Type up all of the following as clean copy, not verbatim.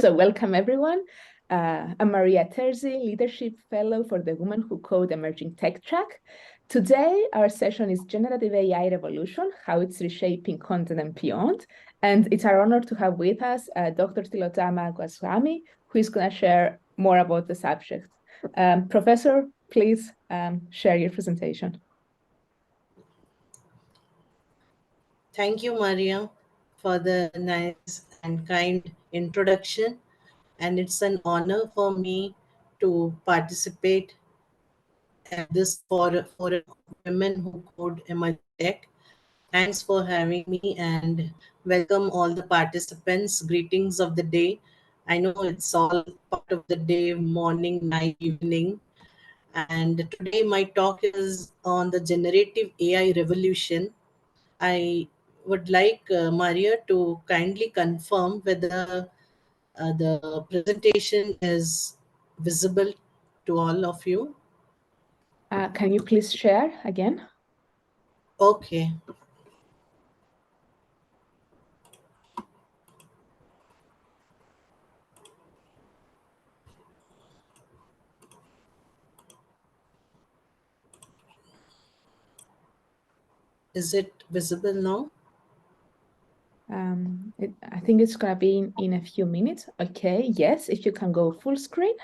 So welcome everyone. I'm Maria Terzi, Leadership Fellow for the Women Who Code Emerging Tech track. Today, our session is Generative AI Revolution, how it's reshaping content and beyond. And it's our honor to have with us Dr. Tilottama Goswami, who is going to share more about the subject. Professor, please share your presentation. Thank you, Maria, for the nice and kind introduction. And it's an honor for me to participate at this forum of women who code emerging tech. Thanks for having me and welcome all the participants. Greetings of the day. I know it's all part of the day, morning, night, evening. And today my talk is on the generative AI revolution. I would like Maria to kindly confirm whether the presentation is visible to all of you. Can you please share again? Okay. Is it visible now? I think it's going to be in a few minutes. Okay, yes, if you can go full screen.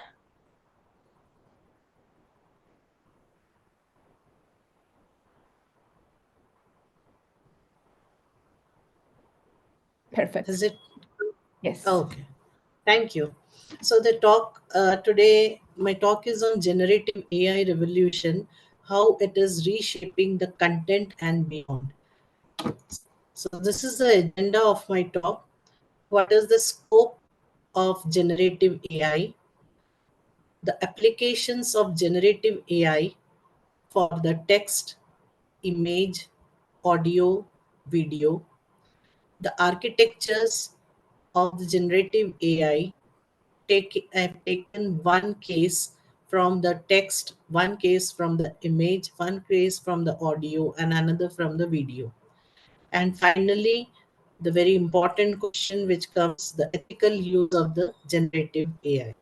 Perfect. Is it? Yes. Okay. Thank you. So the talk today, my talk is on generative AI revolution, how it is reshaping the content and beyond. So this is the agenda of my talk. What is the scope of generative AI? The applications of generative AI for the text, image, audio, video, the architectures of the generative AI. I've taken one case from the text, one case from the image, one case from the audio, and another from the video. And finally, the very important question which comes, the ethical use of the generative AI.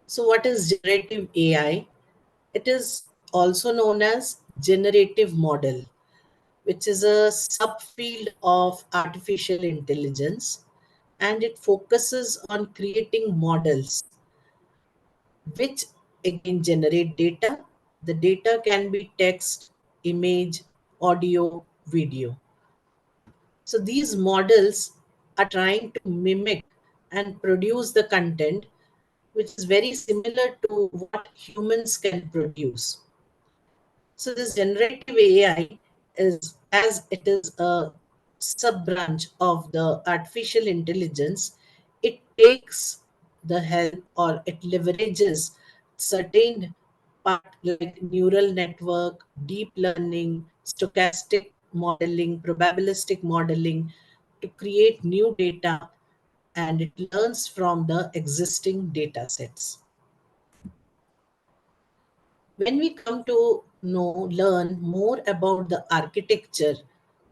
So what is generative AI? It is also known as generative model, which is a subfield of artificial intelligence, and it focuses on creating models which again generate data. The data can be text, image, audio, video. So these models are trying to mimic and produce the content which is very similar to what humans can produce. So this generative AI is, as it is a sub branch of the artificial intelligence, it takes the help or it leverages certain part like neural network, deep learning, stochastic modeling, probabilistic modeling to create new data, and it learns from the existing data sets. When we come to learn more about the architecture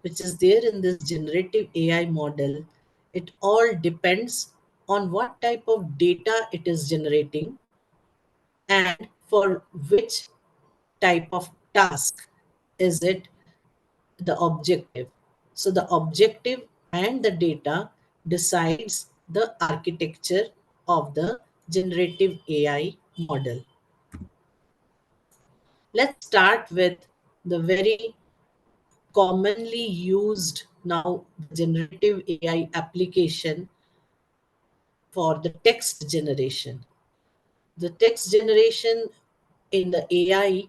which is there in this generative AI model, it all depends on what type of data it is generating and for which type of task is it the objective. So the objective and the data decides the architecture of the generative AI model. Let's start with the very commonly used now generative AI application for the text generation. The text generation in the AI,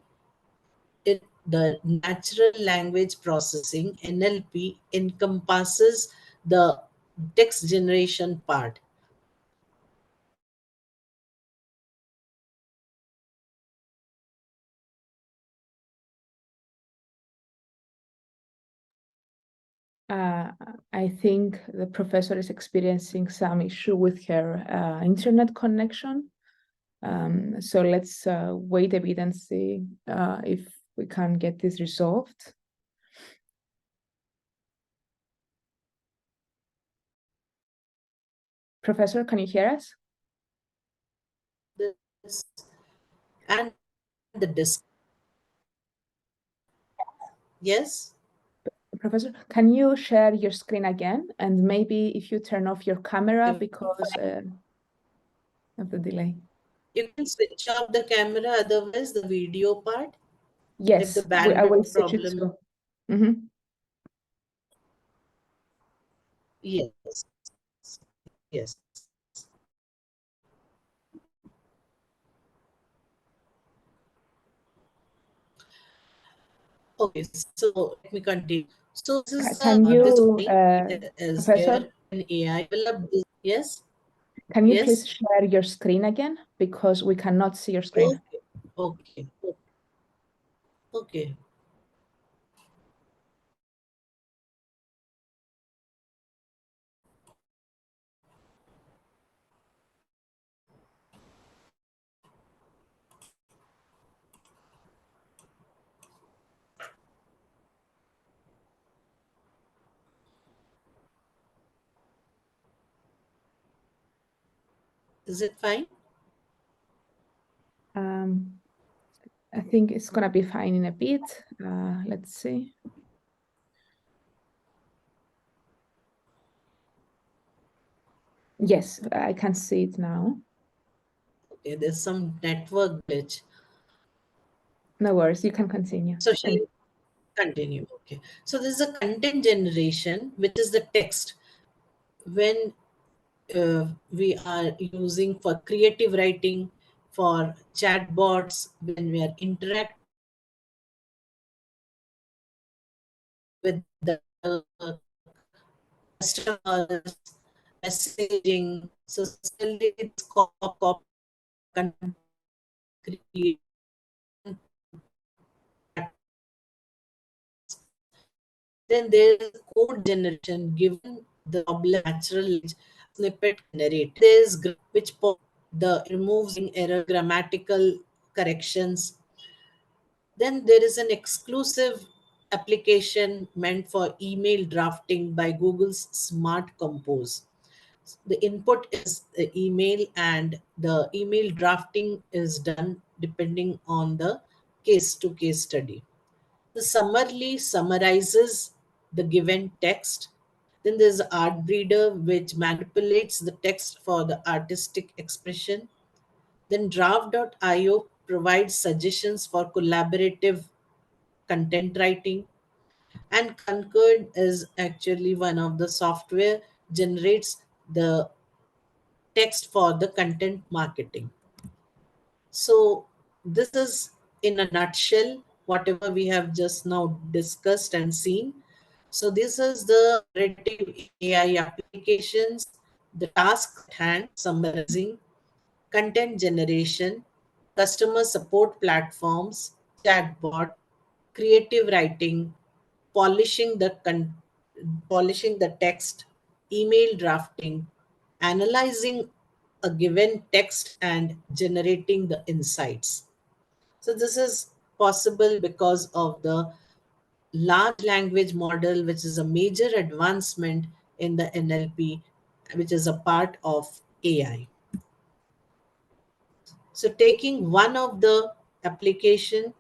the natural language processing NLP encompasses the text generation part. I think the professor is experiencing some issue with her internet connection. So let's wait a bit and see if we can get this resolved. Professor, can you hear us? this and the disc. Yes. Professor, can you share your screen again? And maybe if you turn off your camera because of the delay. You can switch off the camera, otherwise the video part, if the Yes, I will bandwidth switch it problem. to. Mhm. Yes, yes. Okay, so let me continue. So Can this you, thing is Professor, where an AI develop. Yes, can you please yes. share your screen again? Because we cannot see your screen. Okay, okay, okay. Is it fine? Um, I think it's gonna be fine in a bit. Let's see. Yes, I can see it now. Okay, there's some network glitch. No worries, you can continue. So shall Thank we continue? Okay. So this is a content generation, which is the text. When we are using for creative writing, for chatbots, when we are interacting with the customers, messaging. So similarly, it's content creation. Then there is code generation given the problem natural language snippet generate. There is the removes error grammatical corrections. Then there is an exclusive application meant for email drafting by Google's Smart Compose. The input is the email, and the email drafting is done depending on the case to case study. The summary summarizes the given text. Then there's Art Breeder, which manipulates the text for the artistic expression. Then Draft.io provides suggestions for collaborative content writing. And Concord is actually one of the software generates the text for the content marketing. So this is in a nutshell whatever we have just now discussed and seen. So this is the generative AI applications, the task at hand, summarizing, content generation, customer support platforms, chatbot, creative writing, polishing the polishing the text, email drafting, analyzing a given text and generating the insights. So this is possible because of the large language model, which is a major advancement in the NLP, which is a part of AI. So taking one of the application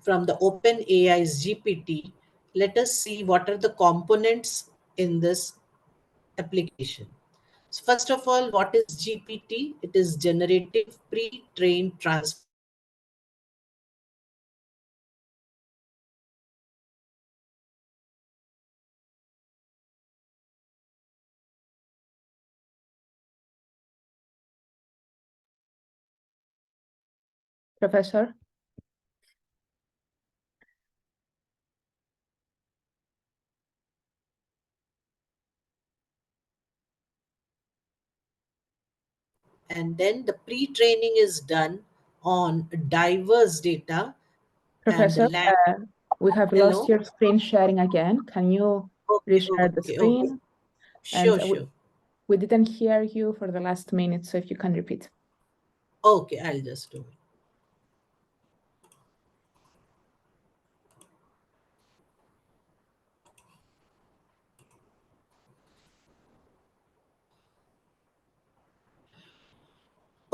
from the open AI's GPT, let us see what are the components in this application. So first of all, what is GPT? It is generative pre-trained transformer. Professor. And then the pre-training is done on diverse data and the Professor, lang. we have lost Hello. your screen sharing again. Can you Okay, reshare the okay. screen? And Sure, sure. we didn't hear you for the last minute, so if you can repeat. Okay, I'll just do it.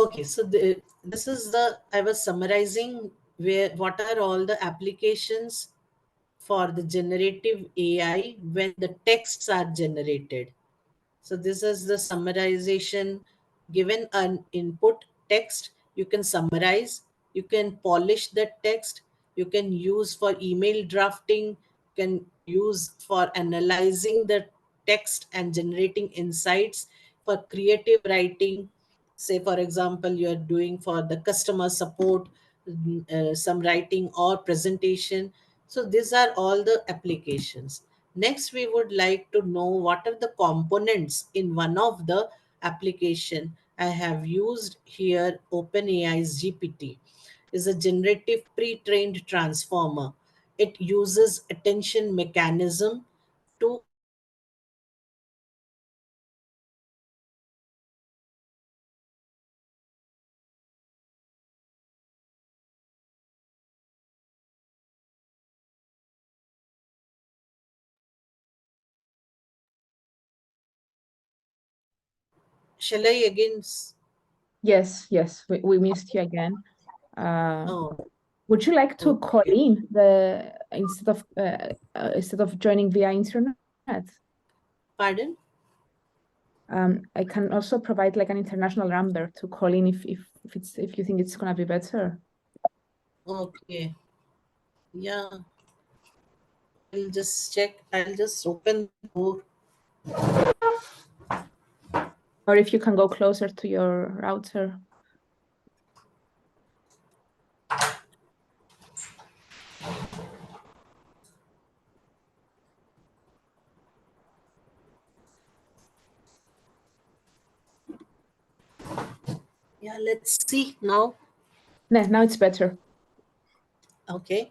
Okay, so this is the, I was summarizing where what are all the applications for the generative AI when the texts are generated. So this is the summarization. Given an input text, you can summarize, you can polish that text, you can use for email drafting, can use for analyzing the text and generating insights, for creative writing. Say, for example, you're doing for the customer support, some writing or presentation. So these are all the applications. Next, we would like to know what are the components in one of the application. I have used here OpenAI's GPT is a generative pre-trained transformer. It uses attention mechanism to understand the language and generate responses. So this is what shall I again Yes, yes, we missed you again. Uh, oh, would you like to call okay. in the instead of joining via internet? Pardon? I can also provide like an international number to call in if you think it's gonna be better. Okay. Yeah, I'll just check. I'll just open the door. Or if you can go closer to your router. Yeah, let's see now. No, now it's better. Okay.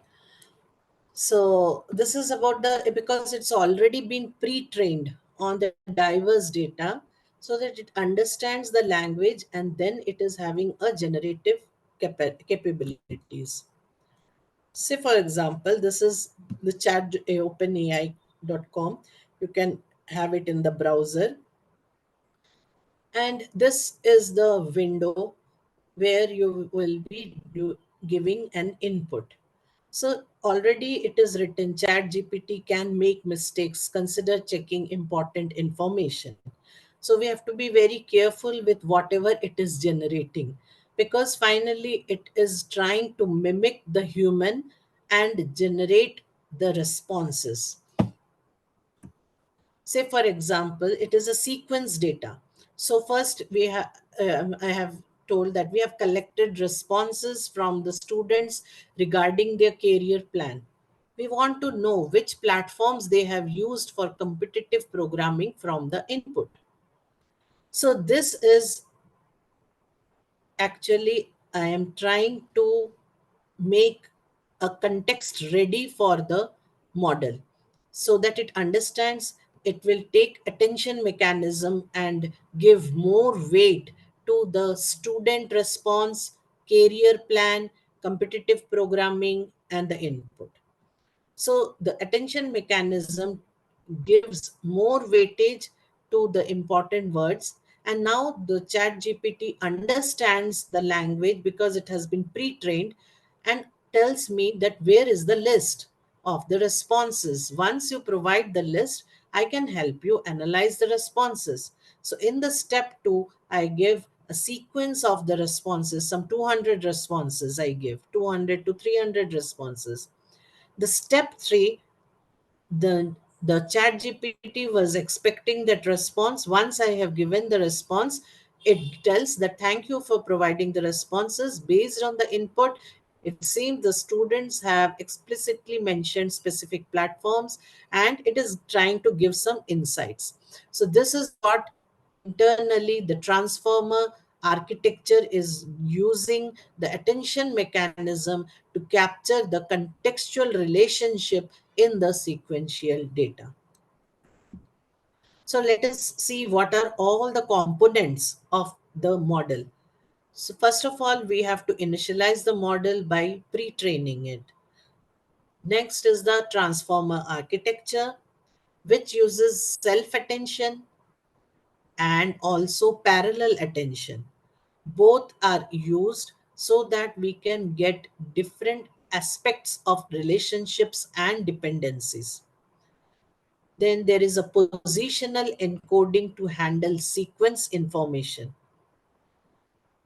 So this is about the, because it's already been pre-trained on the diverse data so that it understands the language and then it is having a generative capabilities. Say for example, this is the chat openai.com. You can have it in the browser, and this is the window where you will be giving an input. So already it is written, chat gpt can make mistakes, consider checking important information. So we have to be very careful with whatever it is generating, because finally it is trying to mimic the human and generate the responses. Say for example, it is a sequence data. So first we have I have told that we have collected responses from the students regarding their career plan. We want to know which platforms they have used for competitive programming from the input. So this is actually, I am trying to make a context ready for the model so that it understands. It will take attention mechanism and give more weight to the student response, career plan, competitive programming, and the input. So the attention mechanism gives more weightage to the important words. And now the chat GPT understands the language because it has been pre-trained and tells me that where is the list of the responses. Once you provide the list, I can help you analyze the responses. So in the step 2, I give a sequence of the responses, some 200 responses. I give 200 to 300 responses. The step 3, the chat gpt was expecting that response. Once I have given the response, it tells that thank you for providing the responses based on the input. It seems the students have explicitly mentioned specific platforms, and it is trying to give some insights. So this is what internally the transformer architecture is using the attention mechanism to capture the contextual relationship in the sequential data. So let us see what are all the components of the model. So first of all, we have to initialize the model by pre-training it. Next is the transformer architecture, which uses self-attention and also parallel attention. Both are used so that we can get different aspects of relationships and dependencies. Then there is a positional encoding to handle sequence information.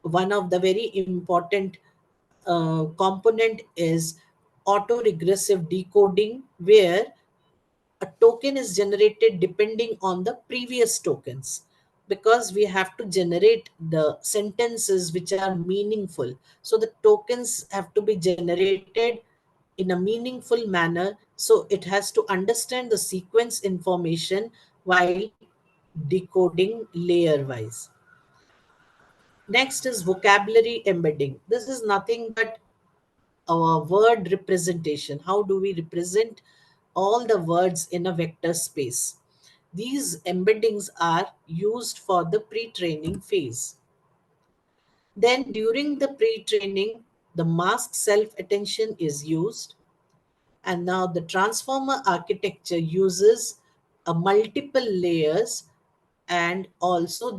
One of the very important component is autoregressive decoding, where a token is generated depending on the previous tokens, because we have to generate the sentences which are meaningful. So the tokens have to be generated in a meaningful manner, so it has to understand the sequence information while decoding layer wise. Next is vocabulary embedding. This is nothing but our word representation. How do we represent all the words in a vector space? These embeddings are used for the pre-training phase. Then during the pre-training, the mask self-attention is used. And now the transformer architecture uses a multiple layers, and also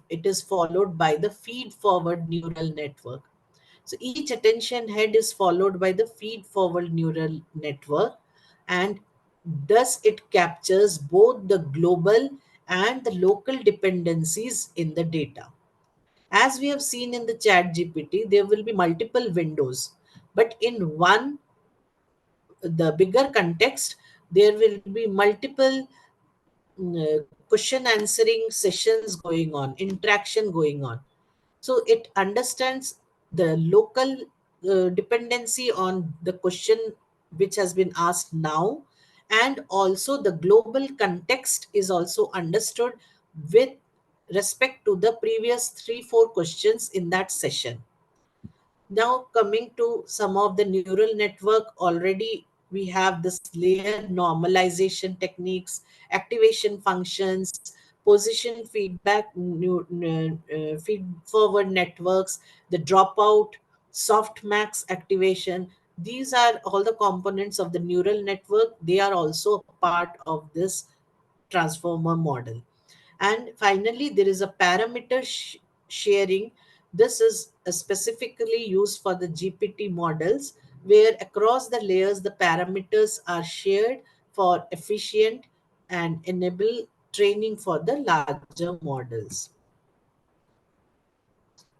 it is followed by the feed forward neural network. So each attention head is followed by the feed forward neural network, and thus it captures both the global and the local dependencies in the data. As we have seen in the chat GPT, there will be multiple windows, but in one, the bigger context, there will be multiple question answering sessions going on, interaction going on. So it understands the local dependency on the question which has been asked now, and also the global context is also understood with respect to the previous 3 4 questions in that session. Now coming to some of the neural network, already we have this layer normalization techniques, activation functions, position feedback, feed forward networks, the dropout, softmax activation. These are all the components of the neural network. They are also a part of this transformer model. And finally, there is a parameter sharing. This is specifically used for the GPT models, where across the layers, the parameters are shared for efficient and enable training for the larger models.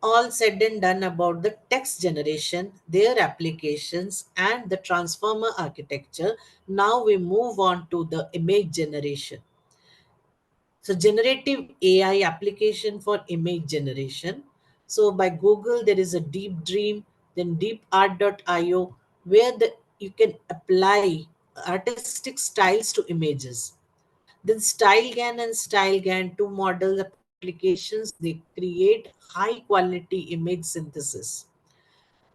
All said and done about the text generation, their applications, and the transformer architecture, now we move on to the image generation. So generative AI application for image generation. So by Google, there is a Deep Dream, then deepart.io, where you can apply artistic styles to images. Then StyleGAN and StyleGAN, two model applications, they create high quality image synthesis.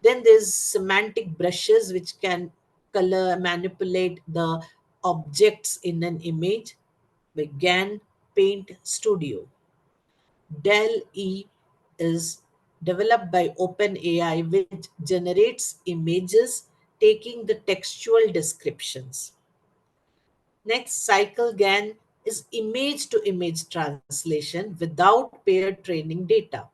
Then there's semantic brushes which can color manipulate the objects in an image by GAN Paint Studio. Dell E is developed by OpenAI, which generates images taking the textual descriptions. Next, CycleGAN is image to image translation without paired training data.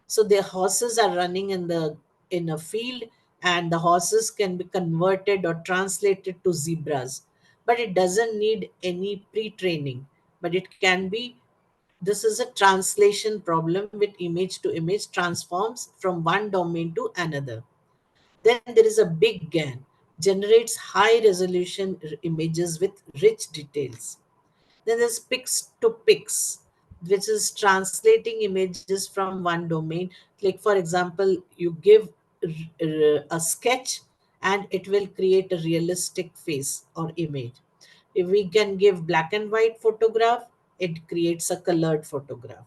So the horses are running in a field, and the horses can be converted or translated to zebras, but it doesn't need any pre-training. But it can be, this is a translation problem with image to image transforms from one domain to another. Then there is a big GAN, generates high resolution images with rich details. Then there's Pix to Pix, which is translating images from one domain. Like, for example, you give a sketch and it will create a realistic face or image. If we can give black and white photograph, it creates a colored photograph.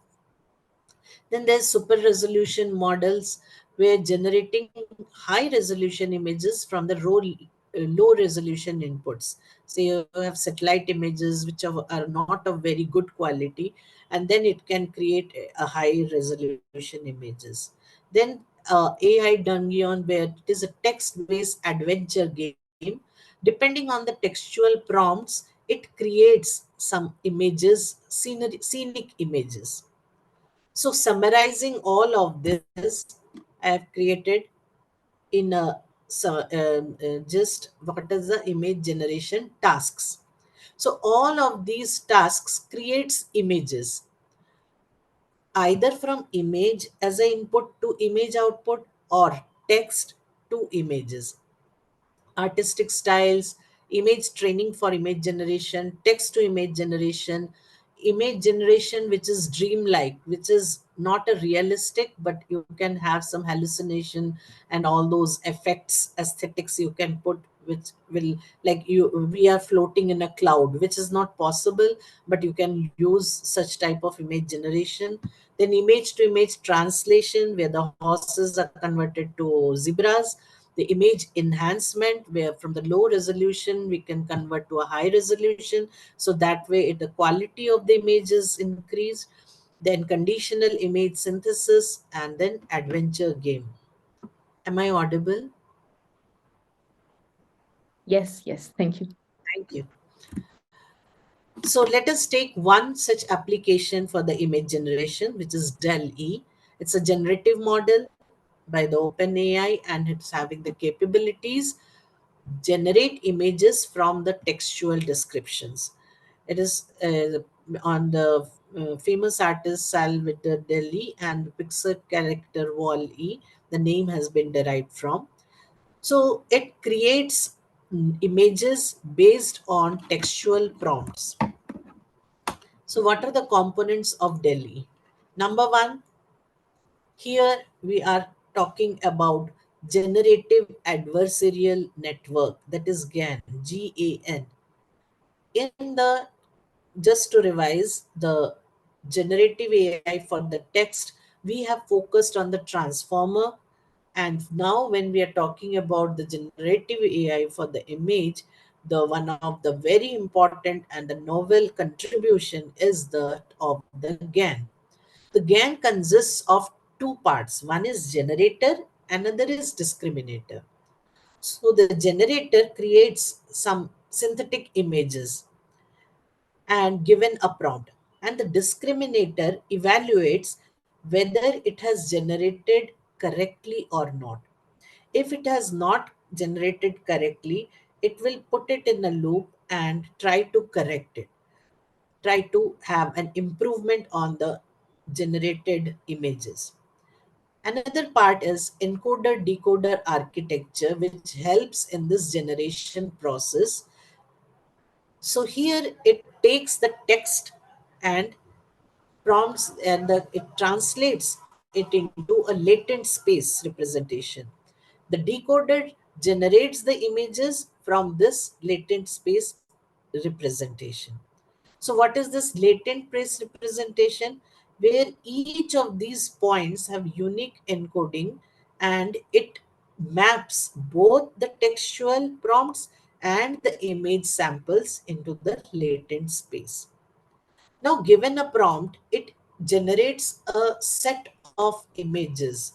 Then there's super resolution models, where generating high resolution images from the low resolution inputs. So you have satellite images which are not of very good quality, and then it can create a high resolution images. Then AI Dungeon, where it is a text-based adventure game. Depending on the textual prompts, it creates some images, scenic images. So, summarizing all of this, I have created in a just what is the image generation tasks. So, all of these tasks creates images either from image as an input to image output or text to images, artistic styles, image training for image generation, text to image generation which is dreamlike, which is not a realistic, but you can have some hallucination and all those effects, aesthetics you can put, which will, like, we are floating in a cloud, which is not possible, but you can use such type of image generation. Then image to image translation, where the horses are converted to zebras. The image enhancement, where from the low resolution we can convert to a high resolution, so that way the quality of the image is increased. Then conditional image synthesis, and then adventure game. Am I audible? Yes, yes, thank you. Thank you. So let us take one such application for the image generation, which is Dell E. It's a generative model by the OpenAI, and it's having the capabilities generate images from the textual descriptions. It is on the famous artist Salvador Dali and Pixar character Wall E. The name has been derived from. So it creates images based on textual prompts. So, what are the components of Delhi? Number one, here we are talking about generative adversarial network, that is GAN, GAN. In the, just to revise, the generative AI for the text, we have focused on the transformer. And now when we are talking about the generative AI for the image, the one of the very important and the novel contribution is the of the GAN. The GAN consists of two parts. One is generator, another is discriminator. So the generator creates some synthetic images and given a prompt, and the discriminator evaluates whether it has generated correctly or not. If it has not generated correctly, it will put it in a loop and try to correct it, try to have an improvement on the generated images. Another part is encoder decoder architecture, which helps in this generation process. So here it takes the text and prompts, and it translates it into a latent space representation. The decoder generates the images from this latent space representation. So, what is this latent space representation? Where each of these points have unique encoding, and it maps both the textual prompts and the image samples into the latent space. Now, given a prompt, it generates a set of images.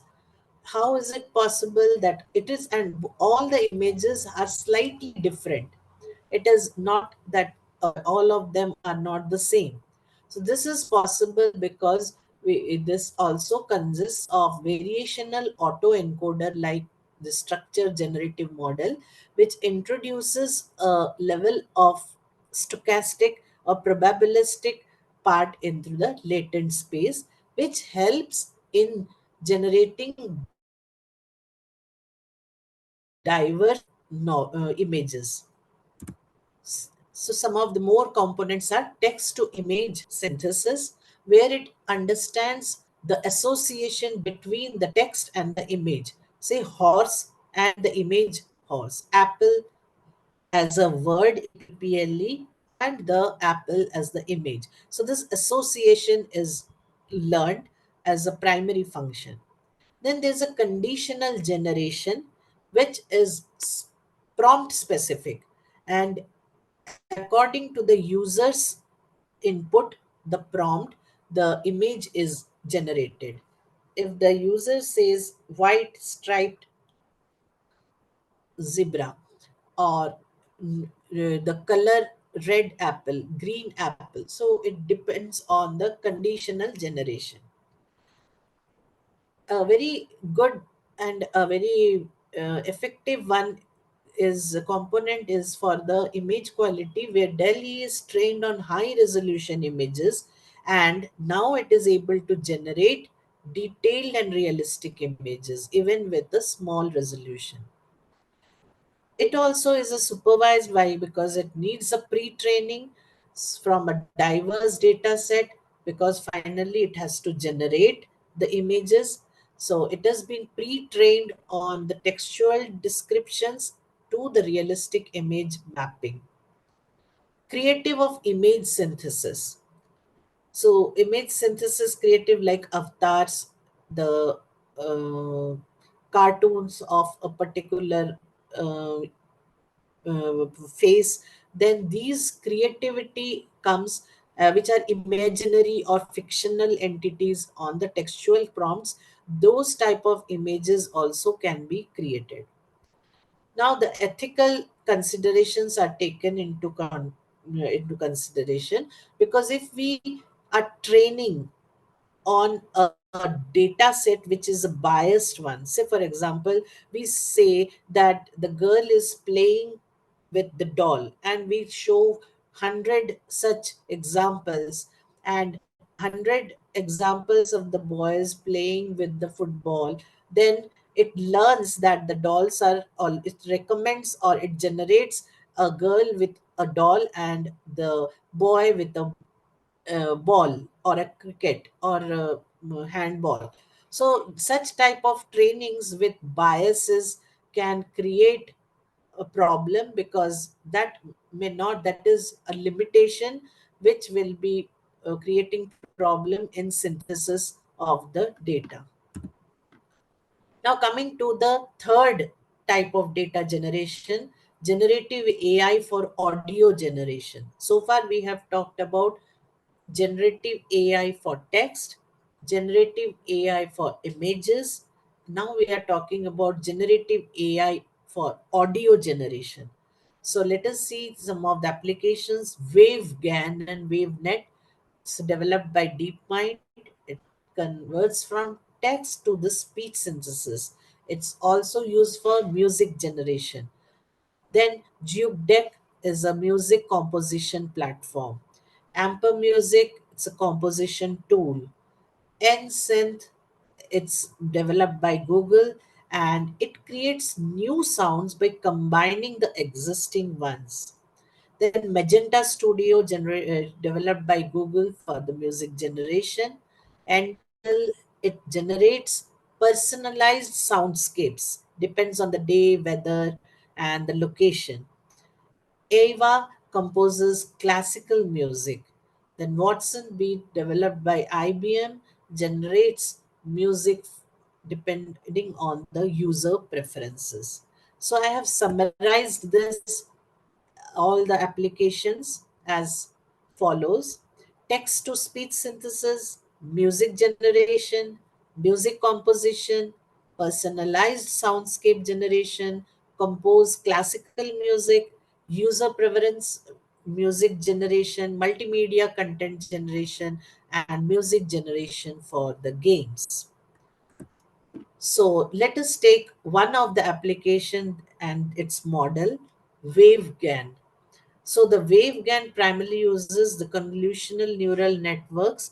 How is it possible that it is, and all the images are slightly different? It is not that all of them are not the same. So this is possible because this also consists of variational autoencoder, like the structure generative model, which introduces a level of stochastic or probabilistic part into the latent space, which helps in generating diverse images. So some of the more components are text to image synthesis, where it understands the association between the text and the image. Say horse and the image horse, apple as a word, APPLE, and the apple as the image. So this association is learned as a primary function. Then there's a conditional generation, which is prompt specific, and according to the user's input, the prompt, the image is generated. If the user says white striped zebra, or the color red apple, green apple, so it depends on the conditional generation. a very good and a very effective one is a component is for the image quality, where Delhi is trained on high resolution images, and now it is able to generate detailed and realistic images even with the small resolution. It also is a supervised why, because it needs a pre-training from a diverse data set, because finally it has to generate the images. So it has been pre-trained on the textual descriptions to the realistic image mapping. Creative of image synthesis. So image synthesis creative like avatars, the uh, cartoons of a particular uh, face, then these creativity comes, which are imaginary or fictional entities on the textual prompts. Those type of images also can be created. Now the ethical considerations are taken into consideration, because if we are training on a data set which is a biased one. Say, for example, we say that the girl is playing with the doll, and we show 100 such examples, and 100 examples of the boys playing with the football. Then it learns that the dolls are, or it recommends or it generates a girl with a doll and the boy with a ball or a cricket or a handball. So such type of trainings with biases can create a problem, because that may not, that is a limitation which will be creating problem in synthesis of the data. Now, coming to the third type of data generation, generative AI for audio generation. So far, we have talked about generative AI for text, generative AI for images. Now we are talking about generative AI for audio generation. So let us see some of the applications. WaveGAN and WaveNet. It's developed by DeepMind. It converts from text to the speech synthesis. It's also used for music generation. Then JukeDeck is a music composition platform. Amper Music, it's a composition tool. NSynth, it's developed by Google, and it creates new sounds by combining the existing ones. Then Magenta Studio, developed by Google for the music generation. Until it generates personalized soundscapes, depends on the day, weather, and the location. Ava composes classical music. Then Watson Beat, developed by IBM, generates music depending on the user preferences. So I have summarized this, all the applications, as follows: text to speech synthesis, music generation, music composition, personalized soundscape generation, compose classical music, user preference music generation, multimedia content generation, and music generation for the games. So let us take one of the application and its model, WaveGAN. So the WaveGAN primarily uses the convolutional neural networks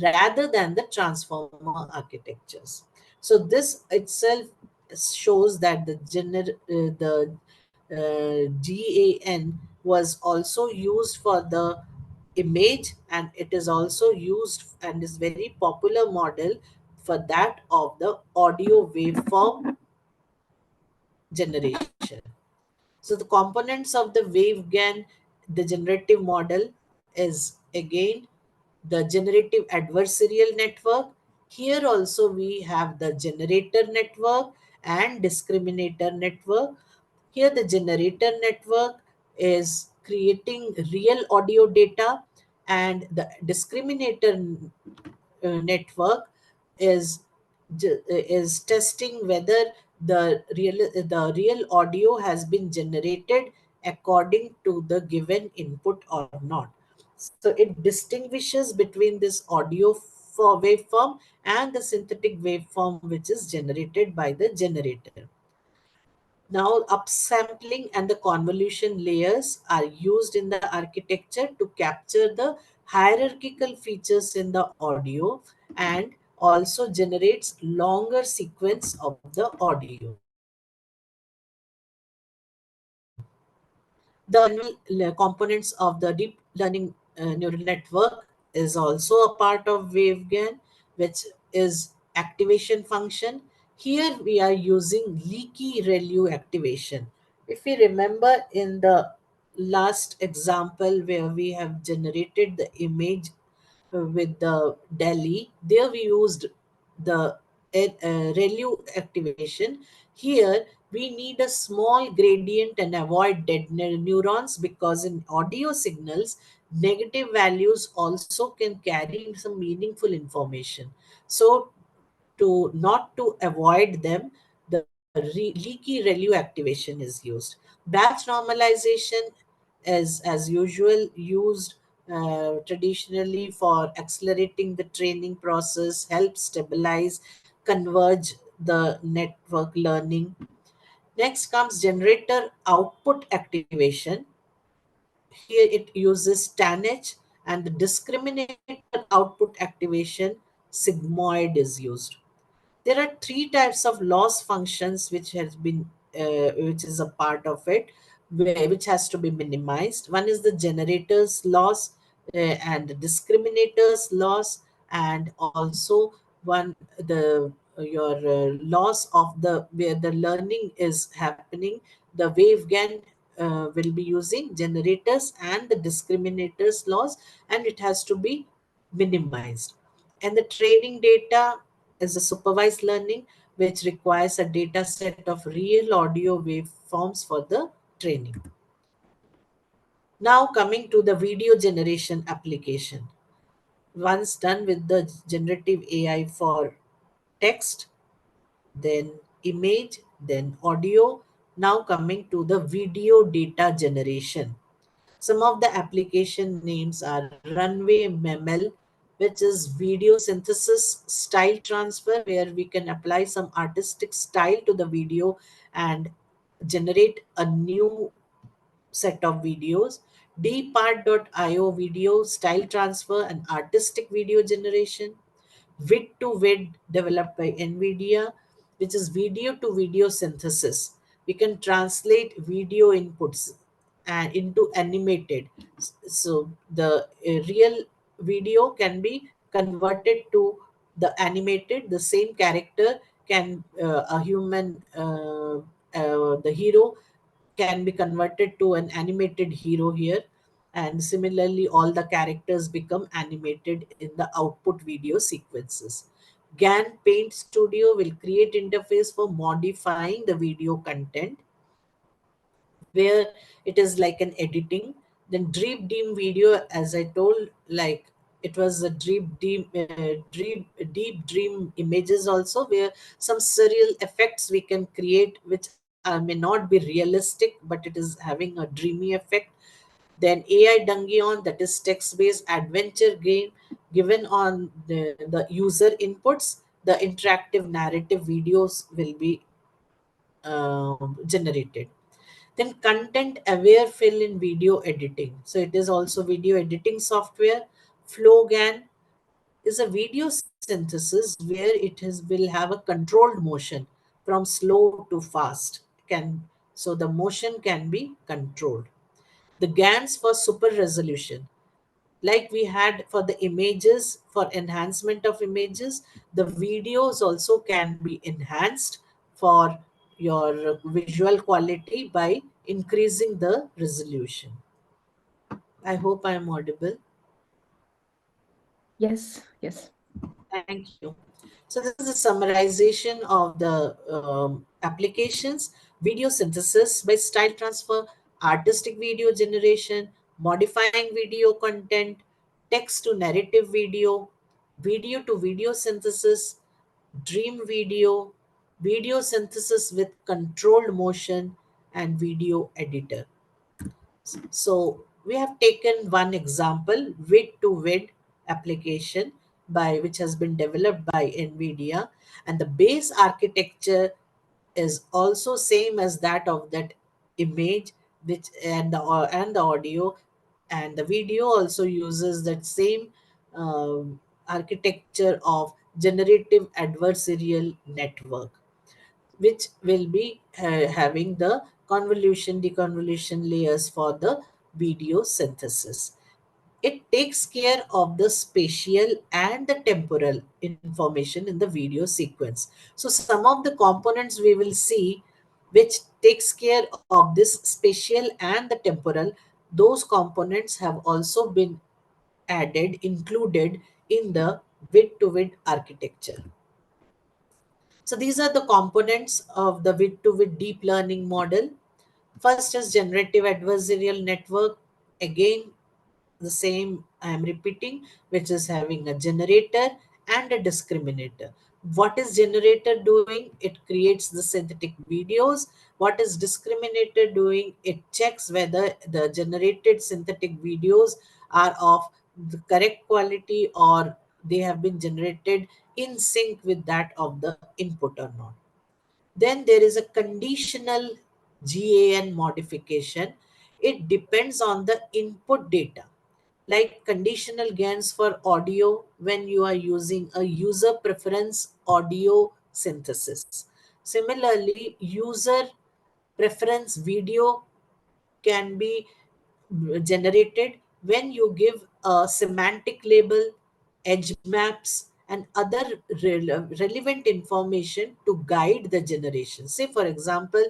rather than the transformer architectures. So this itself shows that the GAN was also used for the image, and it is also used and is very popular model for that of the audio waveform generation. So the components of the WaveGAN, the generative model, is again the generative adversarial network. Here also we have the generator network and discriminator network. Here the generator network is creating real audio data, and the discriminator network is is testing whether the real audio has been generated according to the given input or not. So it distinguishes between this audio for waveform and the synthetic waveform which is generated by the generator. Now, upsampling and the convolution layers are used in the architecture to capture the hierarchical features in the audio and also generates longer sequence of the audio. The manual components of the deep learning neural network is also a part of WaveGAN, which is activation function. Here we are using leaky ReLU activation. If we remember in the last example where we have generated the image with the Delhi. There we used the ReLU activation. Here we need a small gradient and avoid dead neurons, because in audio signals, negative values also can carry some meaningful information. So to not to avoid them, the leaky ReLU activation is used. Batch normalization is, as usual, used traditionally for accelerating the training process, help stabilize, converge the network learning. Next comes generator output activation. Here it uses TANH, and the discriminator output activation sigmoid is used. There are three types of loss functions which has been which is a part of it, which has to be minimized. One is the generator's loss and the discriminator's loss, and also one the your loss of the where the learning is happening. The waveGAN will be using generators and the discriminators loss, and it has to be minimized. And the training data is a supervised learning, which requires a data set of real audio waveforms for the training. Now, coming to the video generation application. Once done with the generative AI for text, then image, then audio. Now, coming to the video data generation. Some of the application names are Runway ML, which is video synthesis style transfer, where we can apply some artistic style to the video and generate a new set of videos. Dpart.io video style transfer and artistic video generation. Vid to Vid developed by NVIDIA, which is video to video synthesis. We can translate video inputs and into animated. So the real video can be converted to the animated. The same character can a human the hero can be converted to an animated hero here, and similarly all the characters become animated in the output video sequences. GAN Paint Studio will create interface for modifying the video content, where it is like an editing. Then Dream Deep video, as I told, like it was a deep dream images also, where some surreal effects we can create, which may not be realistic, but it is having a dreamy effect. Then AI Dungeon, that is text-based adventure game given on the user inputs. The interactive narrative videos will be generated. Then content aware fill in video editing. So it is also video editing software. Flowgan is a video synthesis where will have a controlled motion from slow to fast. So the motion can be controlled. The GANs for super resolution, like we had for the images, for enhancement of images, the videos also can be enhanced for your visual quality by increasing the resolution. I hope I am audible. Yes, yes. Thank you. So this is a summarization of the applications: video synthesis by style transfer, artistic video generation, modifying video content, text to narrative video to video synthesis, dream video synthesis with controlled motion, and video editor. So we have taken one example, vid to vid application, by which has been developed by NVIDIA, and the base architecture is also same as that of that image, which and the audio and the video also uses that same architecture of generative adversarial network, which will be having the convolution deconvolution layers for the video synthesis. It takes care of the spatial and the temporal information in the video sequence. So some of the components we will see which takes care of this spatial and the temporal, those components have also been added, included in the vid-to-vid architecture. So these are the components of the vid-to-vid deep learning model. First is generative adversarial network. Again, the same I am repeating, which is having a generator and a discriminator. What is generator doing? It creates the synthetic videos. What is discriminator doing? It checks whether the generated synthetic videos are of the correct quality or they have been generated in sync with that of the input or not. Then there is a conditional GAN modification. It depends on the input data. Like conditional GANs for audio when you are using a user preference audio synthesis. Similarly, user preference video can be generated when you give a semantic label, edge maps, and other relevant information to guide the generation. Say, for example,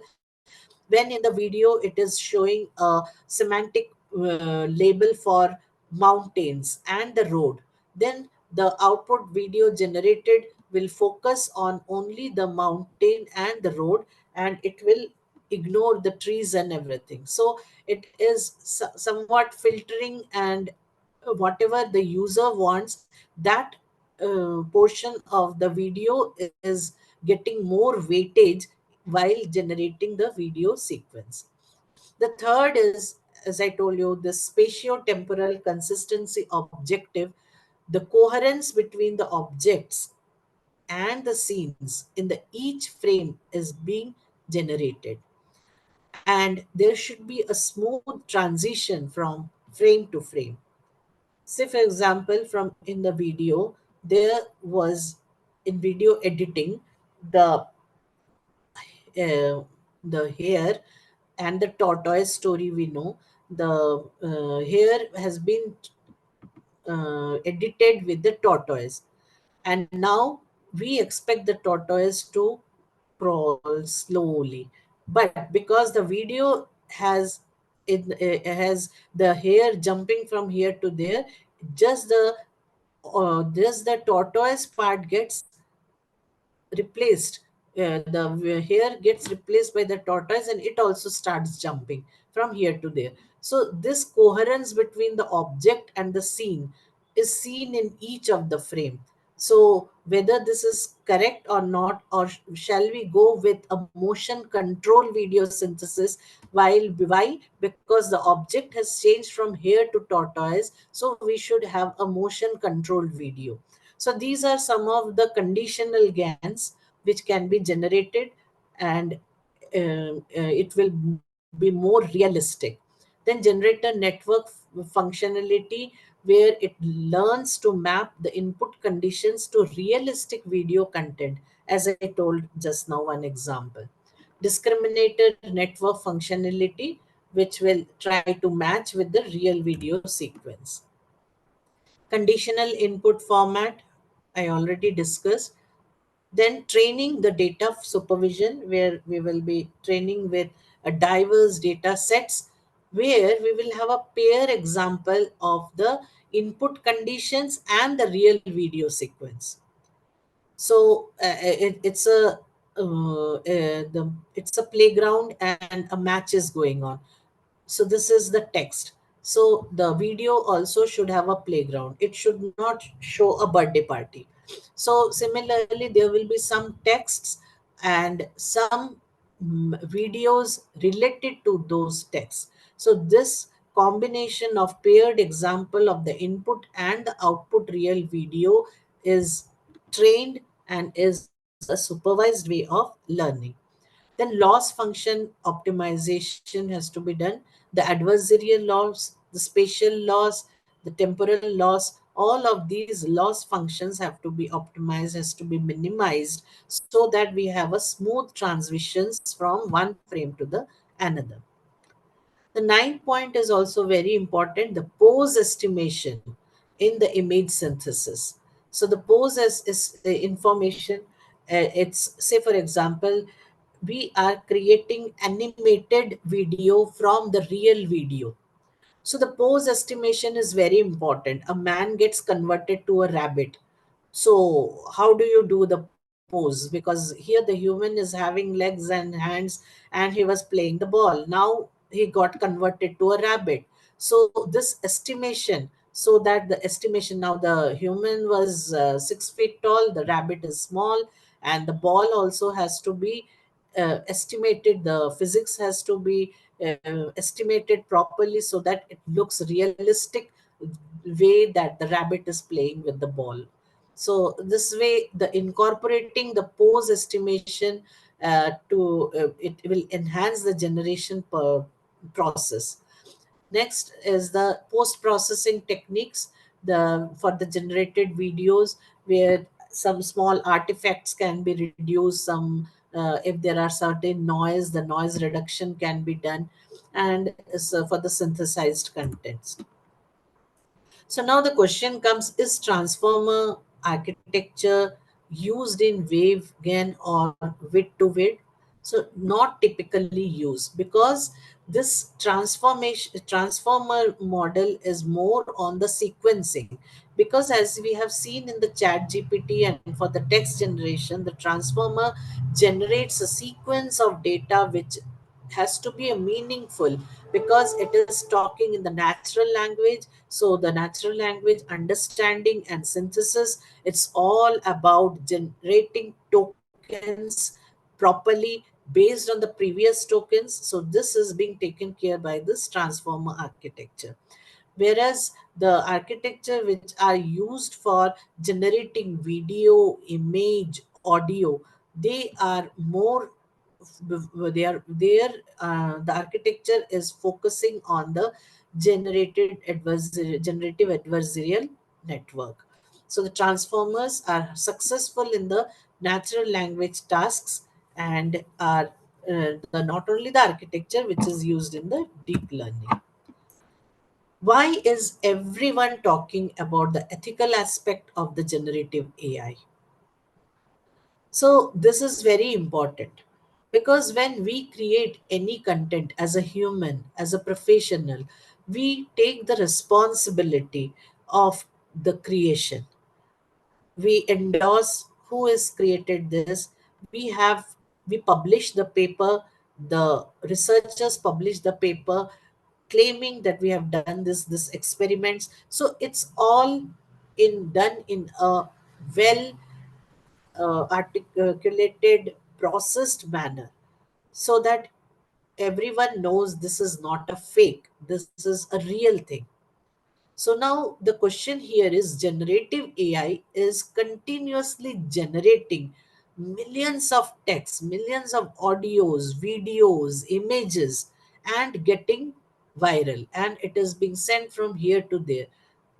when in the video it is showing a semantic label for mountains and the road, then the output video generated will focus on only the mountain and the road, and it will ignore the trees and everything. So it is somewhat filtering, and whatever the user wants, that portion of the video is getting more weightage while generating the video sequence. The third is, as I told you, the spatio-temporal consistency objective. The coherence between the objects and the scenes in the each frame is being generated, and there should be a smooth transition from frame to frame. Say, for example, from in the video, there was in video editing, the the hare and the tortoise story we know. The hare has been edited with the tortoise, and now we expect the tortoise to crawl slowly, but because the video has it has the hare jumping from here to there, just the tortoise part gets replaced. The hair gets replaced by the tortoise, and it also starts jumping from here to there. So this coherence between the object and the scene is seen in each of the frame. So whether this is correct or not, or shall we go with a motion control video synthesis? Why? Because the object has changed from hare to tortoise, so we should have a motion controlled video. So these are some of the conditional GANs which can be generated, and it will be more realistic. Then generator network functionality, where it learns to map the input conditions to realistic video content, as I told just now one example. Discriminator network functionality, which will try to match with the real video sequence. Conditional input format, I already discussed. Then training the data supervision, where we will be training with a diverse data sets, where we will have a pair example of the input conditions and the real video sequence. So it's a playground and a match is going on. So this is the text. So the video also should have a playground. It should not show a birthday party. So similarly, there will be some texts and some videos related to those texts. So this combination of paired example of the input and the output real video is trained and is a supervised way of learning. Then loss function optimization has to be done. The adversarial loss, the spatial loss, the temporal loss, all of these loss functions have to be optimized, has to be minimized so that we have a smooth transitions from one frame to the another. The ninth point is also very important, the pose estimation in the image synthesis. So the pose is information. It's say, for example, we are creating animated video from the real video. So the pose estimation is very important. A man gets converted to a rabbit. So how do you do the pose? Because here the human is having legs and hands and he was playing the ball. Now he got converted to a rabbit. So this estimation, so that the estimation, now the human was 6 feet tall, the rabbit is small, and the ball also has to be estimated. The physics has to be estimated properly so that it looks realistic way that the rabbit is playing with the ball. So this way, the incorporating the pose estimation to it will enhance the generation process. Next is the post processing techniques, the for the generated videos, where some small artifacts can be reduced, some if there are certain noise, the noise reduction can be done, and so for the synthesized contents. So now the question comes, is transformer architecture used in waveGAN or width to width? So not typically used, because this transformer model is more on the sequencing. Because as we have seen in the chat GPT and for the text generation, the transformer generates a sequence of data which has to be a meaningful, because it is talking in the natural language. So the natural language understanding and synthesis, it's all about generating tokens properly based on the previous tokens. So this is being taken care by this transformer architecture. Whereas the architecture which are used for generating video, image, audio, they are more, they are there. The architecture is focusing on the generative adversarial network. So the transformers are successful in the natural language tasks and are not only the architecture which is used in the deep learning. Why is everyone talking about the ethical aspect of the generative AI? So, this is very important, because when we create any content as a human, as a professional, we take the responsibility of the creation. We endorse who has created this. We publish the paper, the researchers publish the paper claiming that we have done this experiments. So it's all in done in a well articulated, processed manner, so that everyone knows this is not a fake, this is a real thing. So now the question here is, generative AI is continuously generating millions of texts, millions of audios, videos, images, and getting viral. And it is being sent from here to there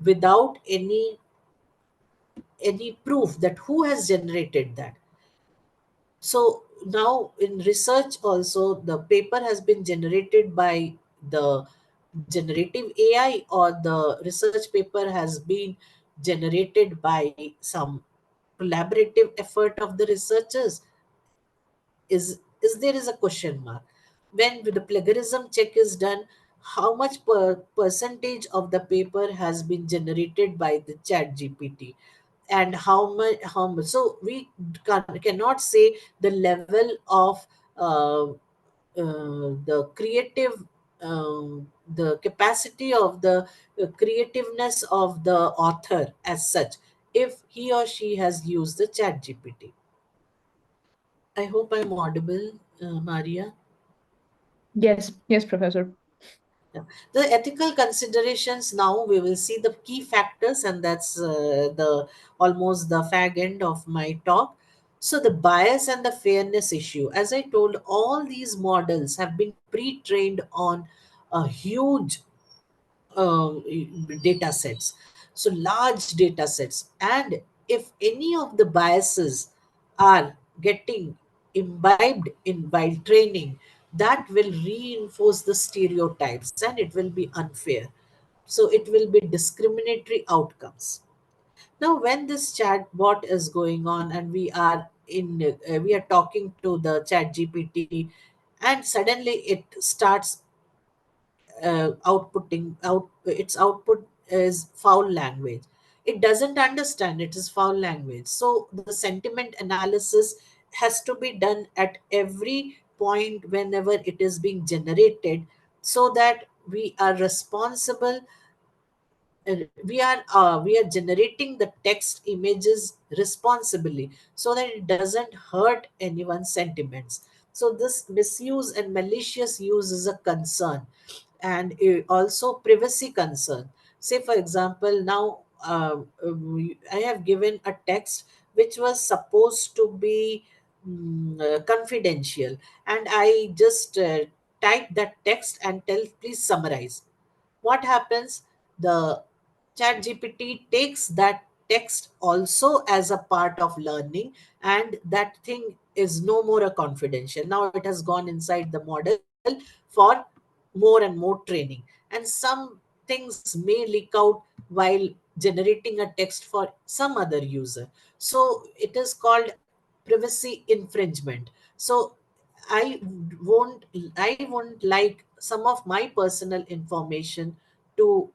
without any proof that who has generated that. So now in research also, the paper has been generated by the generative AI, or the research paper has been generated by some collaborative effort of the researchers, is there is a question mark. When the plagiarism check is done, how much percentage of the paper has been generated by the chat GPT, and how much, so we cannot say the level of the creative, the capacity of the creativeness of the author as such, if he or she has used the chat GPT. I hope I'm audible, Maria. Yes, yes, Professor. Yeah. The ethical considerations, now we will see the key factors, and that's the almost the fag end of my talk. So the bias and the fairness issue, as I told, all these models have been pre-trained on a huge data sets, so large data sets, and if any of the biases are getting imbibed in while training, that will reinforce the stereotypes and it will be unfair, so it will be discriminatory outcomes. Now when this chat bot is going on and we are talking to the chat gpt, and suddenly it starts outputting out its output is foul language. It doesn't understand it is foul language, so the sentiment analysis has to be done at every point whenever it is being generated, so that we are responsible. We are generating the text images responsibly, so that it doesn't hurt anyone's sentiments. So this misuse and malicious use is a concern, and also privacy concern. Say for example, now I have given a text which was supposed to be confidential, and I just type that text and tell please summarize. What happens? The chat gpt takes that text also as a part of learning, and that thing is no more a confidential. Now it has gone inside the model for more and more training, and some things may leak out while generating a text for some other user. So it is called privacy infringement. So I I won't like some of my personal information to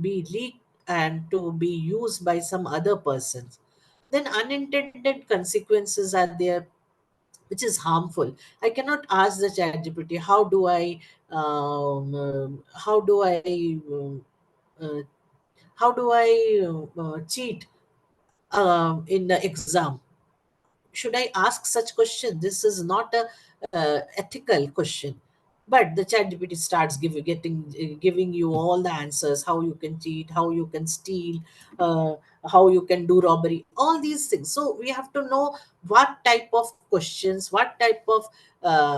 be leaked and to be used by some other persons. Then unintended consequences are there, which is harmful. I cannot ask the chat gpt how do I uh, how do I cheat in the exam. Should I ask such question? This is not a ethical question. But the chat gpt starts giving you all the answers, how you can cheat, how you can steal, uh, how you can do robbery, all these things. So we have to know what type of questions, what type of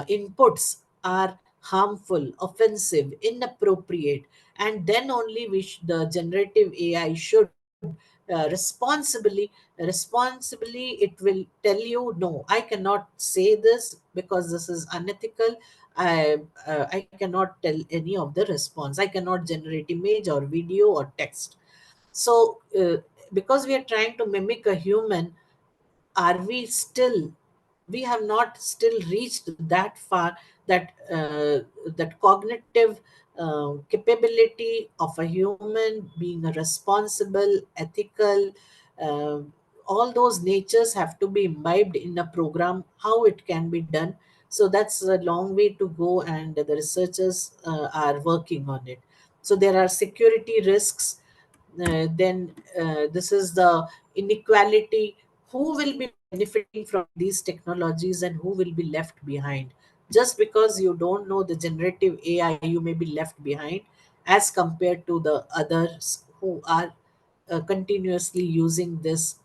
inputs are harmful, offensive, inappropriate, and then only the generative ai should responsibly it will tell you, no, I cannot say this because this is unethical. I cannot tell any of the response. I cannot generate image or video or text. So because we are trying to mimic a human, are we have not still reached that far, that that cognitive capability of a human being a responsible, ethical, uh, all those natures have to be imbibed in a program. How it can be done? So that's a long way to go, and the researchers are working on it. So there are security risks. Then this is the inequality. Who will be benefiting from these technologies and who will be left behind? Just because you don't know the generative ai, you may be left behind as compared to the others who are continuously using this.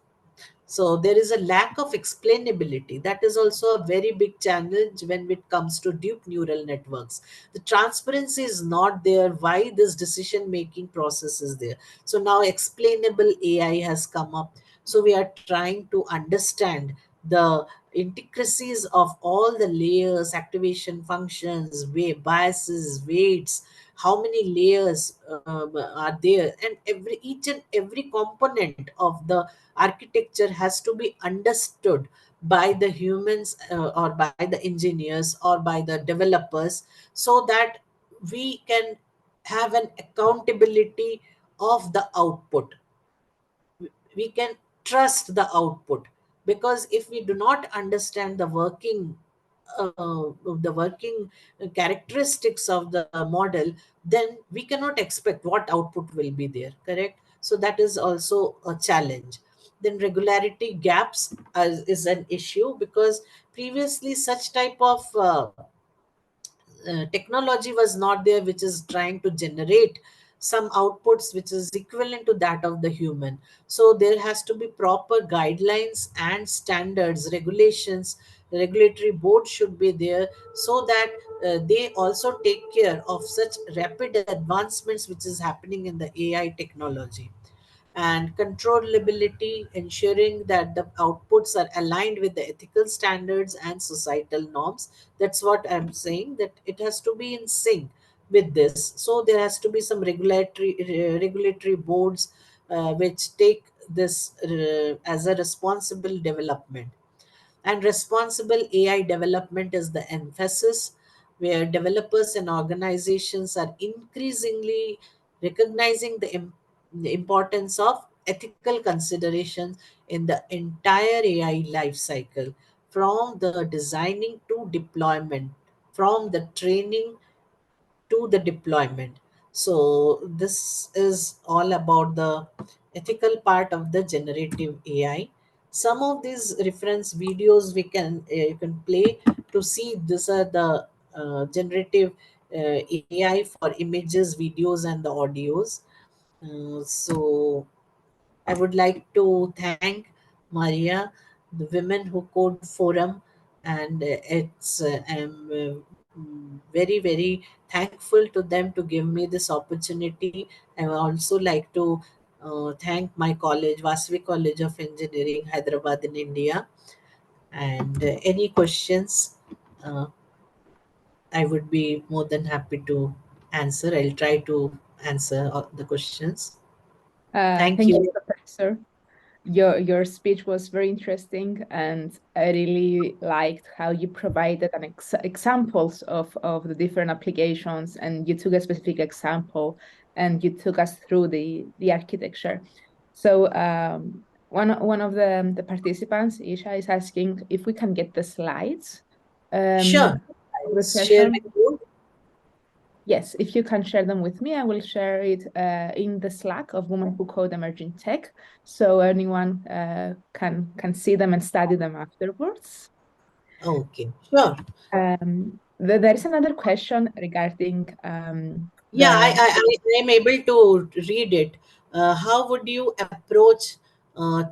So there is a lack of explainability. That is also a very big challenge when it comes to deep neural networks. The transparency is not there. Why this decision making process is there? So now explainable AI has come up. So we are trying to understand the intricacies of all the layers, activation functions, biases, weights, how many layers are there, and every each and every component of the architecture has to be understood by the humans or by the engineers or by the developers, so that we can have an accountability of the output. We can trust the output, because if we do not understand the working characteristics of the model, then we cannot expect what output will be there, correct? So that is also a challenge. Then regularity gaps is an issue, because previously such type of technology was not there which is trying to generate some outputs which is equivalent to that of the human. So there has to be proper guidelines and standards, regulations. The regulatory board should be there, so that they also take care of such rapid advancements which is happening in the AI technology. And controllability, ensuring that the outputs are aligned with the ethical standards and societal norms. That's what I'm saying, that it has to be in sync with this. So there has to be some regulatory boards which take this as a responsible development. And responsible AI development is the emphasis, where developers and organizations are increasingly recognizing the importance of ethical considerations in the entire AI life cycle, from the designing to deployment, from the training to the deployment. So this is all about the ethical part of the generative AI. Some of these reference videos we can you can play to see. These are the generative AI for images, videos, and the audios. So I would like to thank Maria, the Women Who Code Forum, and I'm very, very thankful to them to give me this opportunity. I would also like to thank my college, Vasavi College of Engineering, Hyderabad in India. And any questions, uh, I would be more than happy to answer. I'll try to answer all the questions. Thank Thank you, you. Professor. Your speech was very interesting, and I really liked how you provided an examples of the different applications, and you took a specific example and you took us through the architecture. So one of the participants, Isha, is asking if we can get the slides Sure, of I'll the share session. with you. Yes, if you can share them with me, I will share it in the Slack of Women Who Code Emerging Tech, so anyone can see them and study them afterwards. Okay, sure. There is another question regarding Yeah, the I am able to read it. How would you approach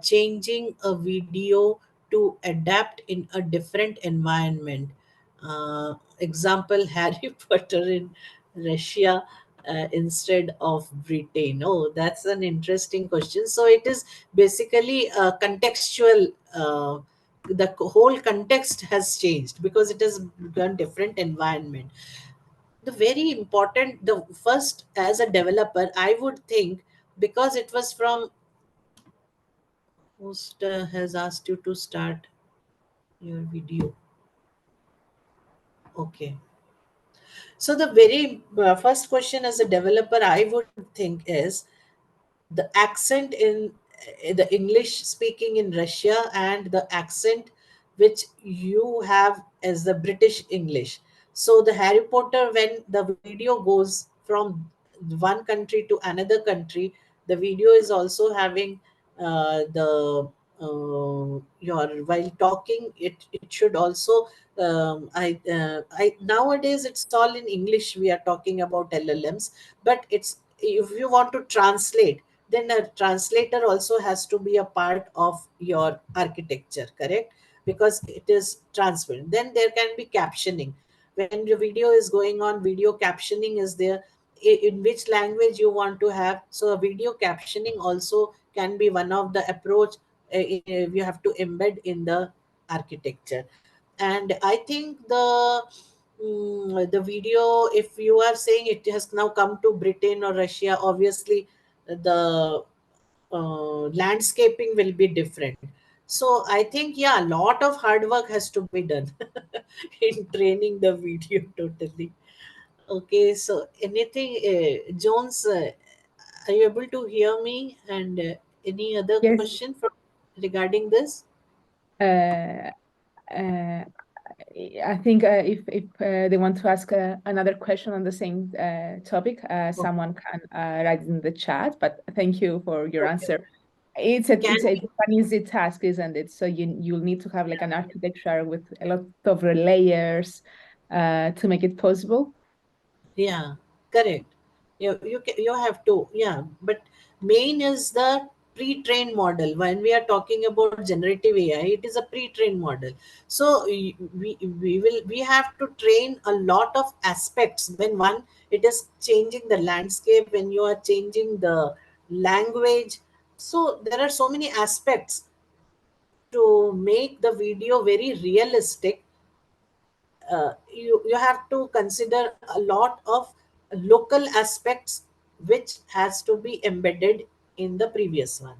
changing a video to adapt in a different environment? Example, Harry Potter in Russia instead of Britain. Oh, that's an interesting question. So it is basically a contextual. The whole context has changed because it has gone different environment. The very important, the first, as a developer, I would think, because it was from, host has asked you to start your video. Okay, so the very first question as a developer I would think is the accent in the English speaking in Russia and the accent which you have as the British English. So the Harry Potter, when the video goes from one country to another country, the video is also having the your while talking, it should also I nowadays it's all in English. We are talking about LLMs, but it's, if you want to translate, then a translator also has to be a part of your architecture, correct? Because it is transparent. Then there can be captioning. When the video is going on, video captioning is there. In which language you want to have, so a video captioning also can be one of the approach you have to embed in the architecture. And I think the video, if you are saying it has now come to Britain or Russia, obviously the landscaping will be different. So I think, yeah, a lot of hard work has to be done in training the video totally. Okay, so anything, Jones, are you able to hear me? And any other yes. question from regarding this? Uh, uh, I think if they want to ask another question on the same topic, Okay, someone can write it in the chat. But thank you for your okay. answer. It's Can an easy task, isn't it? So you'll need to have like an architecture with a lot of layers. to make it possible. Yeah, correct. You have to, yeah. But main is the pre-trained model. When we are talking about generative AI, it is a pre-trained model. So we have to train a lot of aspects. When one, it is changing the landscape, when you are changing the language. So there are so many aspects to make the video very realistic. You have to consider a lot of local aspects which has to be embedded in the previous one.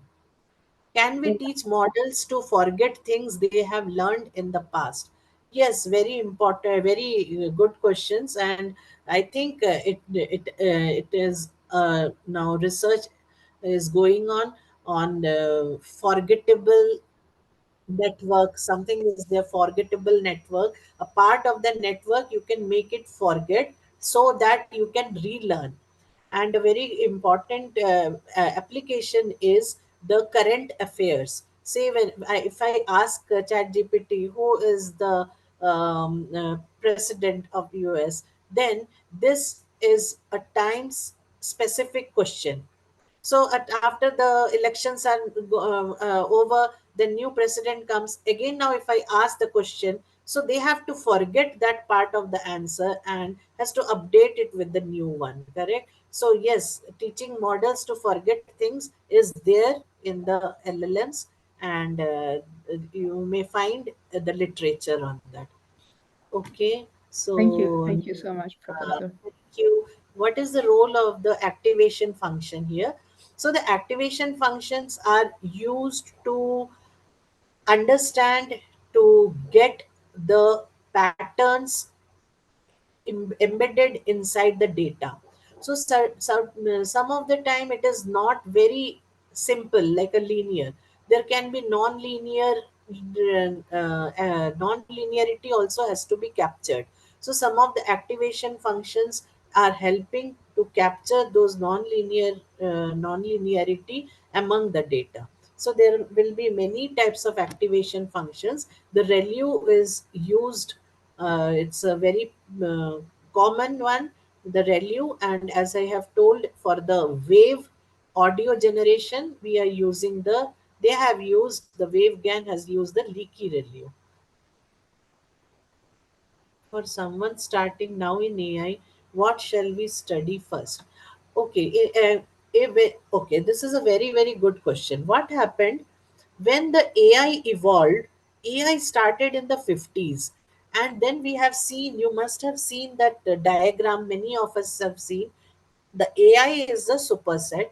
Can we teach models to forget things they have learned in the past? Yes, very important, very good questions. And I think it is now research is going on forgettable network. Something is their forgettable network. A part of the network you can make it forget so that you can relearn. And a very important application is the current affairs. Say if I ask chat gpt who is the president of us, then this is a times specific question. So after the elections are over, the new president comes again. Now if I ask the question, so they have to forget that part of the answer and has to update it with the new one, correct? So yes, teaching models to forget things is there in the llms. And you may find the literature on that. Okay, Thank you. so Thank you so much, Professor. thank you. What is the role of the activation function here? So the activation functions are used to understand, to get the patterns embedded inside the data. So, some of the time it is not very simple like a linear. There can be non-linear. Non-linearity also has to be captured. So some of the activation functions are helping to capture those non-linearity among the data. So there will be many types of activation functions. The ReLU is used. It's a very common one, the ReLU. And as I have told, for the wave audio generation, we are using they have used, the wavegan has used the leaky ReLU. For someone starting now in AI, what shall we study first? Okay, okay, this is a very, very good question. What happened when the AI evolved? AI started in the 50s, and then we have seen, you must have seen that diagram, many of us have seen. The AI is the superset.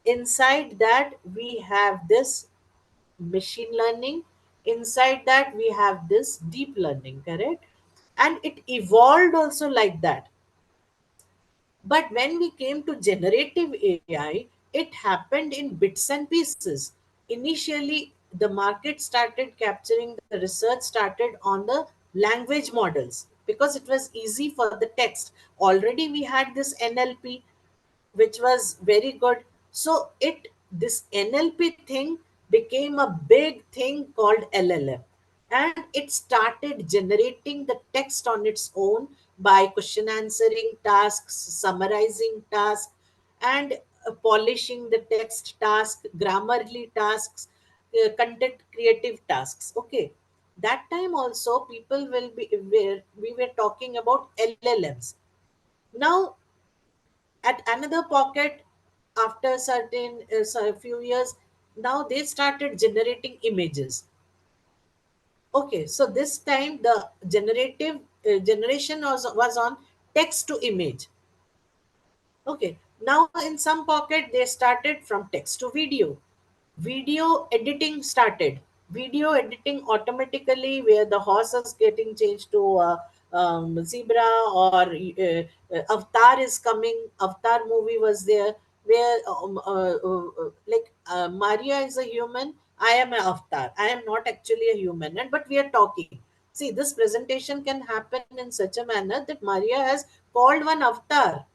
Inside that, we have this machine learning. Inside that, we have this deep learning, correct? And it evolved also like that. But when we came to generative AI, it happened in bits and pieces. Initially, the market started capturing, the research started on the language models because it was easy for the text. Already we had this NLP, which was very good. So this NLP thing became a big thing called LLM, and it started generating the text on its own by question answering tasks, summarizing tasks, and polishing the text task, grammarly tasks, content creative tasks. Okay, that time also people will be where we were talking about LLMs. Now at another pocket, after certain few years, now they started generating images. Okay, so this time the generative generation was on text to image. Okay, now in some pocket they started from text to video. Video editing started. Video editing automatically, where the horse is getting changed to zebra, or Avatar is coming. Avatar movie was there, where Maria is a human. I am an avatar. I am not actually a human, and but we are talking. See, this presentation can happen in such a manner that Maria has called one avatar.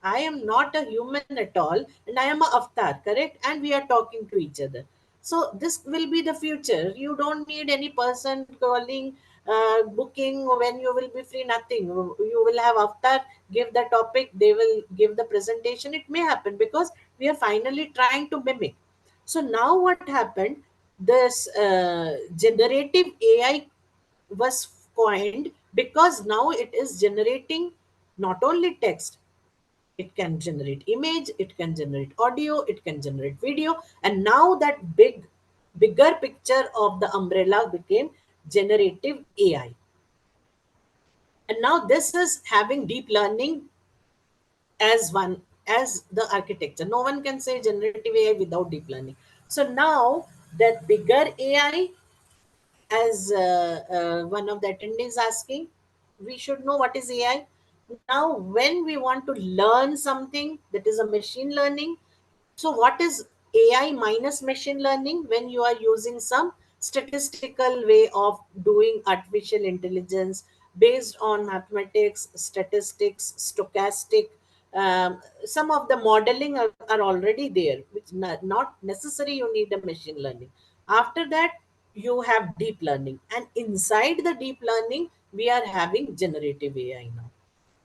I am not a human at all, and I am a avatar, correct? And we are talking to each other. So this will be the future. You don't need any person calling. booking when you will be free, nothing. You will have avatar, give the topic, they will give the presentation. It may happen because we are finally trying to mimic. So now what happened, this generative AI was coined because now it is generating not only text, it can generate image, it can generate audio, it can generate video. And now that bigger picture of the umbrella became generative AI. And now this is having deep learning as one, as the architecture. No one can say generative AI without deep learning. So now that bigger AI, as one of the attendees asking, we should know what is AI. Now, when we want to learn something, that is a machine learning. So, what is AI minus machine learning? When you are using some statistical way of doing artificial intelligence based on mathematics, statistics, stochastic, some of the modeling are already there, which not necessary you need a machine learning. After that, you have deep learning, and inside the deep learning, we are having generative AI now.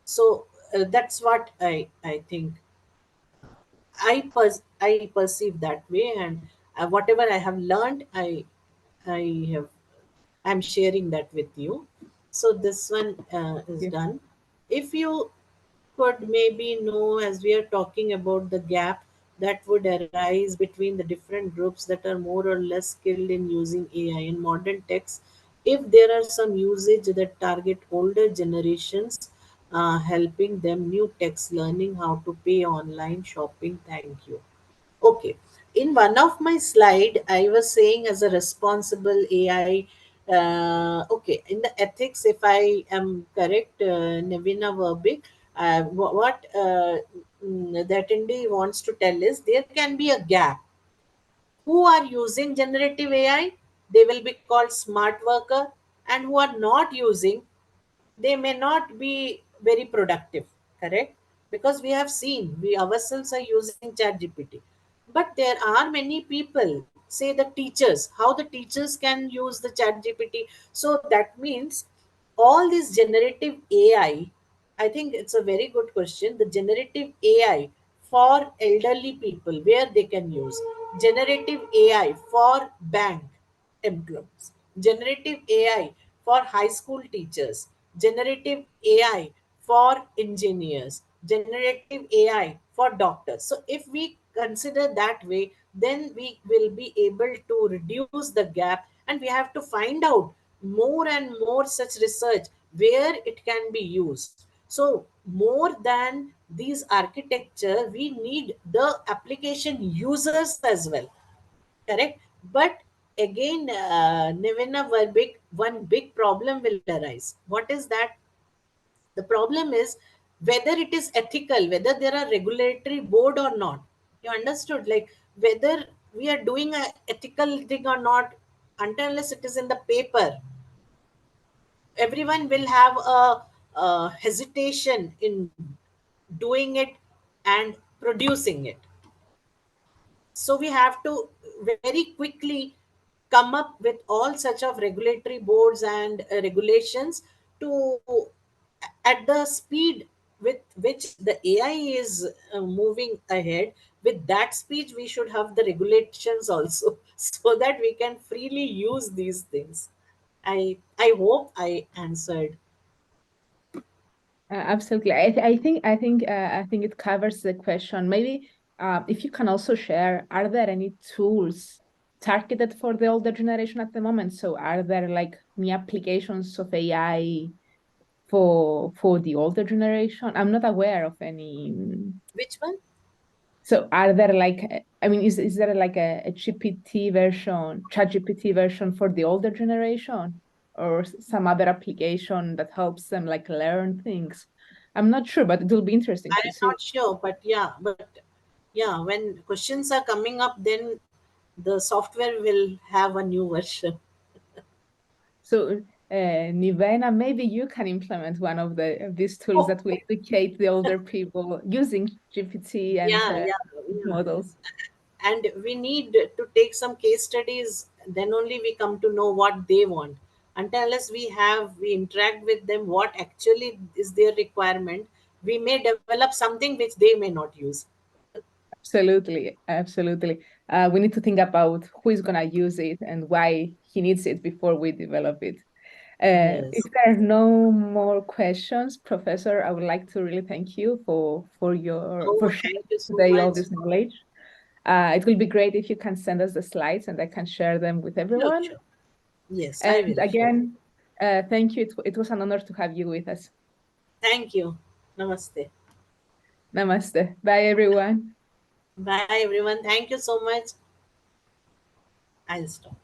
So that's what I think. I perceive that way, and whatever I have learned, I have I'm sharing that with you. So this one is Yeah. done. If you could maybe know, as we are talking about the gap that would arise between the different groups that are more or less skilled in using AI in modern texts, if there are some usage that target older generations, helping them new text learning how to pay online shopping. Thank you. Okay. In one of my slide, I was saying as a responsible AI. Okay. In the ethics, if I am correct, Nevina Verbig, what the attendee wants to tell is there can be a gap. Who are using generative AI, they will be called smart worker, and who are not using, they may not be very productive, correct? Because we have seen, we ourselves are using chat gpt, but there are many people, say the teachers, how the teachers can use the chat gpt. So that means all this generative AI, I think it's a very good question. The generative AI for elderly people, where they can use generative AI for bank employees, generative AI for high school teachers, generative AI for engineers, generative AI for doctors. So, if we consider that way, then we will be able to reduce the gap, and we have to find out more and more such research where it can be used. So, more than these architecture, we need the application users as well. Correct. But again, Nevena Verbeek, one big problem will arise. What is that? The problem is whether it is ethical, whether there are regulatory board or not. You understood? Like whether we are doing a ethical thing or not, until unless it is in the paper, everyone will have a hesitation in doing it and producing it. So we have to very quickly come up with all such of regulatory boards and regulations to, at the speed with which the AI is moving ahead. With that speed, we should have the regulations also so that we can freely use these things. I hope I answered. Absolutely. I think it covers the question. Maybe if you can also share, are there any tools targeted for the older generation at the moment? So are there like new applications of AI for the older generation? I'm not aware of any. Which one? So are there like, I mean, is there like a GPT version, ChatGPT version for the older generation, or some other application that helps them like learn things? I'm not sure, but it will be interesting I to am see. not sure, but yeah, when questions are coming up, then the software will have a new version. So, Nivena, maybe you can implement one of these tools Oh, that will educate the older people using GPT and yeah, yeah, yeah, models. yes. And we need to take some case studies, then only we come to know what they want. Until unless we interact with them, what actually is their requirement, we may develop something which they may not use. Absolutely, absolutely. We need to think about who is going to use it and why he needs it before we develop it. If Yes. there are no more questions, Professor, I would like to really thank you for your Oh, for sharing thank you so today all much. this knowledge. It will be great if you can send us the slides and I can share them with Sure, everyone. sure. Yes, I And will. Sure. again, thank you. It was an honor to have you with us. Thank you. Namaste. Namaste. Bye, everyone. Bye, everyone. Thank you so much. I'll stop.